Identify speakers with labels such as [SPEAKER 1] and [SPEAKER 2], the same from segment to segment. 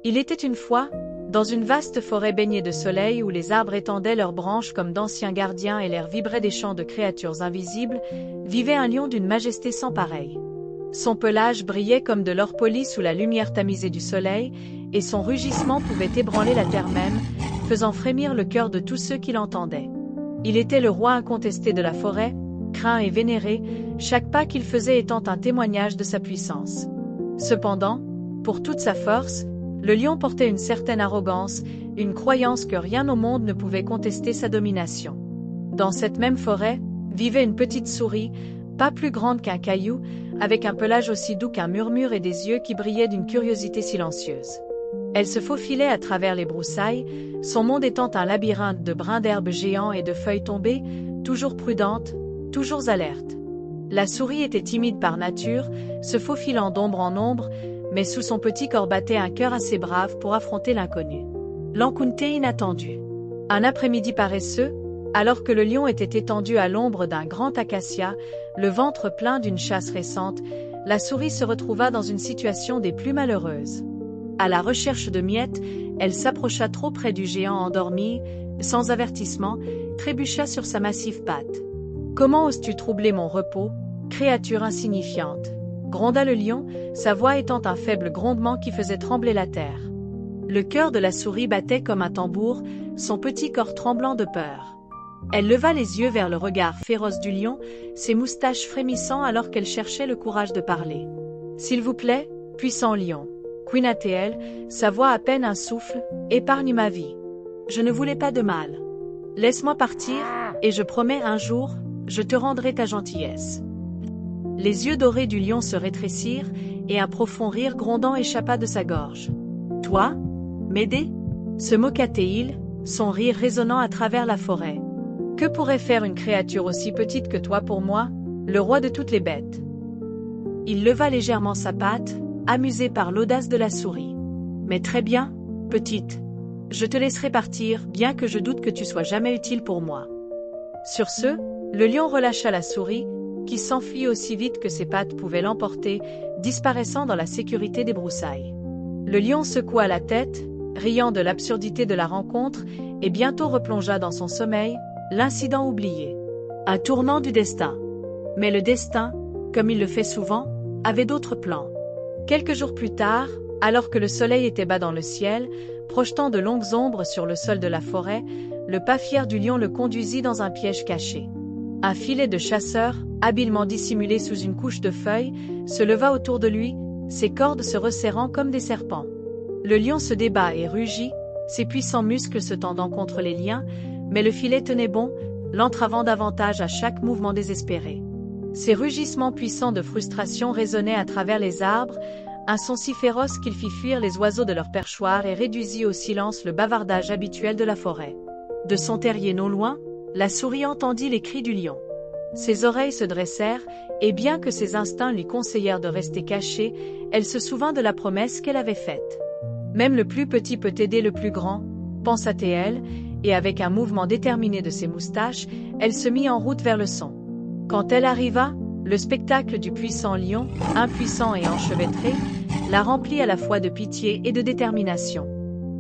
[SPEAKER 1] Il était une fois, dans une vaste forêt baignée de soleil où les arbres étendaient leurs branches comme d'anciens gardiens et l'air vibrait des chants de créatures invisibles, vivait un lion d'une majesté sans pareille. Son pelage brillait comme de l'or poli sous la lumière tamisée du soleil, et son rugissement pouvait ébranler la terre même, faisant frémir le cœur de tous ceux qui l'entendaient. Il était le roi incontesté de la forêt, craint et vénéré, chaque pas qu'il faisait étant un témoignage de sa puissance. Cependant, pour toute sa force, le lion portait une certaine arrogance, une croyance que rien au monde ne pouvait contester sa domination. Dans cette même forêt, vivait une petite souris, pas plus grande qu'un caillou, avec un pelage aussi doux qu'un murmure et des yeux qui brillaient d'une curiosité silencieuse. Elle se faufilait à travers les broussailles, son monde étant un labyrinthe de brins d'herbe géants et de feuilles tombées, toujours prudente, toujours alerte. La souris était timide par nature, se faufilant d'ombre en ombre, mais sous son petit corps battait un cœur assez brave pour affronter l'inconnu. L'encounter inattendu. Un après-midi paresseux, alors que le lion était étendu à l'ombre d'un grand acacia, le ventre plein d'une chasse récente, la souris se retrouva dans une situation des plus malheureuses. À la recherche de miettes, elle s'approcha trop près du géant endormi, sans avertissement, trébucha sur sa massive patte. « Comment oses-tu troubler mon repos, créature insignifiante ?» gronda le lion, sa voix étant un faible grondement qui faisait trembler la terre. Le cœur de la souris battait comme un tambour, son petit corps tremblant de peur. Elle leva les yeux vers le regard féroce du lion, ses moustaches frémissant alors qu'elle cherchait le courage de parler. « S'il vous plaît, puissant lion, couinat-elle, sa voix à peine un souffle, épargne ma vie. Je ne voulais pas de mal. Laisse-moi partir, et je promets un jour, je te rendrai ta gentillesse. » Les yeux dorés du lion se rétrécirent, et un profond rire grondant échappa de sa gorge. « Toi, m'aider ?» se moqua-t-il, son rire résonnant à travers la forêt. « Que pourrait faire une créature aussi petite que toi pour moi, le roi de toutes les bêtes ?» Il leva légèrement sa patte, amusé par l'audace de la souris. « Mais très bien, petite. Je te laisserai partir, bien que je doute que tu sois jamais utile pour moi. » Sur ce, le lion relâcha la souris, qui s'enfuit aussi vite que ses pattes pouvaient l'emporter, disparaissant dans la sécurité des broussailles. Le lion secoua la tête, riant de l'absurdité de la rencontre, et bientôt replongea dans son sommeil, l'incident oublié. Un tournant du destin. Mais le destin, comme il le fait souvent, avait d'autres plans. Quelques jours plus tard, alors que le soleil était bas dans le ciel, projetant de longues ombres sur le sol de la forêt, le pas fier du lion le conduisit dans un piège caché. Un filet de chasseur, habilement dissimulé sous une couche de feuilles, se leva autour de lui, ses cordes se resserrant comme des serpents. Le lion se débat et rugit, ses puissants muscles se tendant contre les liens, mais le filet tenait bon, l'entravant davantage à chaque mouvement désespéré. Ses rugissements puissants de frustration résonnaient à travers les arbres, un son si féroce qu'il fit fuir les oiseaux de leur perchoir et réduisit au silence le bavardage habituel de la forêt. De son terrier non loin, la souris entendit les cris du lion. Ses oreilles se dressèrent, et bien que ses instincts lui conseillèrent de rester cachée, elle se souvint de la promesse qu'elle avait faite. Même le plus petit peut aider le plus grand, pensa-t-elle, et avec un mouvement déterminé de ses moustaches, elle se mit en route vers le son. Quand elle arriva, le spectacle du puissant lion, impuissant et enchevêtré, la remplit à la fois de pitié et de détermination.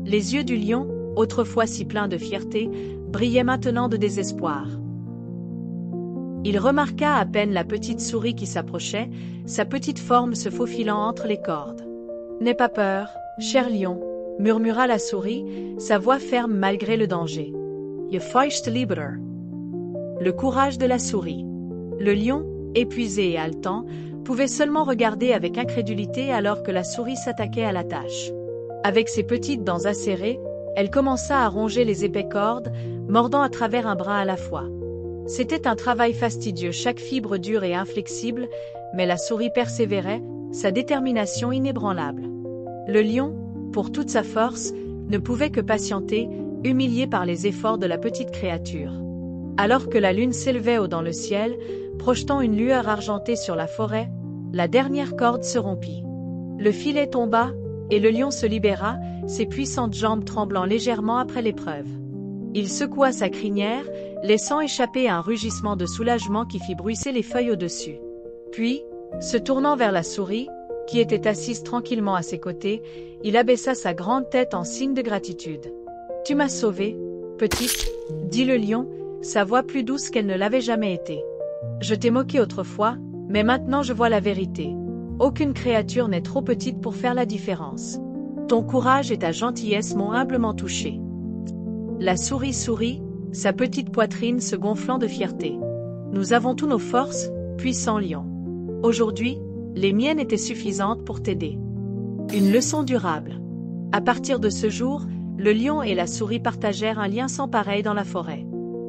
[SPEAKER 1] Les yeux du lion, autrefois si pleins de fierté, brillaient maintenant de désespoir. Il remarqua à peine la petite souris qui s'approchait, sa petite forme se faufilant entre les cordes. « N'aie pas peur, cher lion, » murmura la souris, sa voix ferme malgré le danger. « Je feuchte lieber. » Le courage de la souris. Le lion, épuisé et haletant, pouvait seulement regarder avec incrédulité alors que la souris s'attaquait à la tâche. Avec ses petites dents acérées, elle commença à ronger les épais cordes, mordant à travers un brin à la fois. C'était un travail fastidieux, chaque fibre dure et inflexible, mais la souris persévérait, sa détermination inébranlable. Le lion, pour toute sa force, ne pouvait que patienter, humilié par les efforts de la petite créature. Alors que la lune s'élevait haut dans le ciel, projetant une lueur argentée sur la forêt, la dernière corde se rompit. Le filet tomba, et le lion se libéra, ses puissantes jambes tremblant légèrement après l'épreuve. Il secoua sa crinière, laissant échapper un rugissement de soulagement qui fit bruisser les feuilles au-dessus. Puis, se tournant vers la souris, qui était assise tranquillement à ses côtés, il abaissa sa grande tête en signe de gratitude. « Tu m'as sauvée, petite, » dit le lion, sa voix plus douce qu'elle ne l'avait jamais été. « Je t'ai moqué autrefois, mais maintenant je vois la vérité. Aucune créature n'est trop petite pour faire la différence. Ton courage et ta gentillesse m'ont humblement touchée. » La souris sourit, sa petite poitrine se gonflant de fierté. « Nous avons tous nos forces, puissant lion. Aujourd'hui, les miennes étaient suffisantes pour t'aider. » Une leçon durable. À partir de ce jour, le lion et la souris partagèrent un lien sans pareil dans la forêt.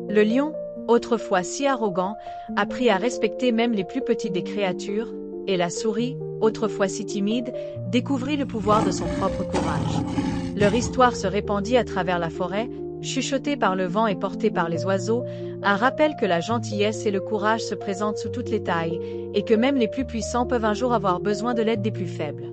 [SPEAKER 1] Le lion, autrefois si arrogant, apprit à respecter même les plus petites des créatures, et la souris, autrefois si timide, découvrit le pouvoir de son propre courage. Leur histoire se répandit à travers la forêt, chuchotée par le vent et portée par les oiseaux, un rappel que la gentillesse et le courage se présentent sous toutes les tailles, et que même les plus puissants peuvent un jour avoir besoin de l'aide des plus faibles.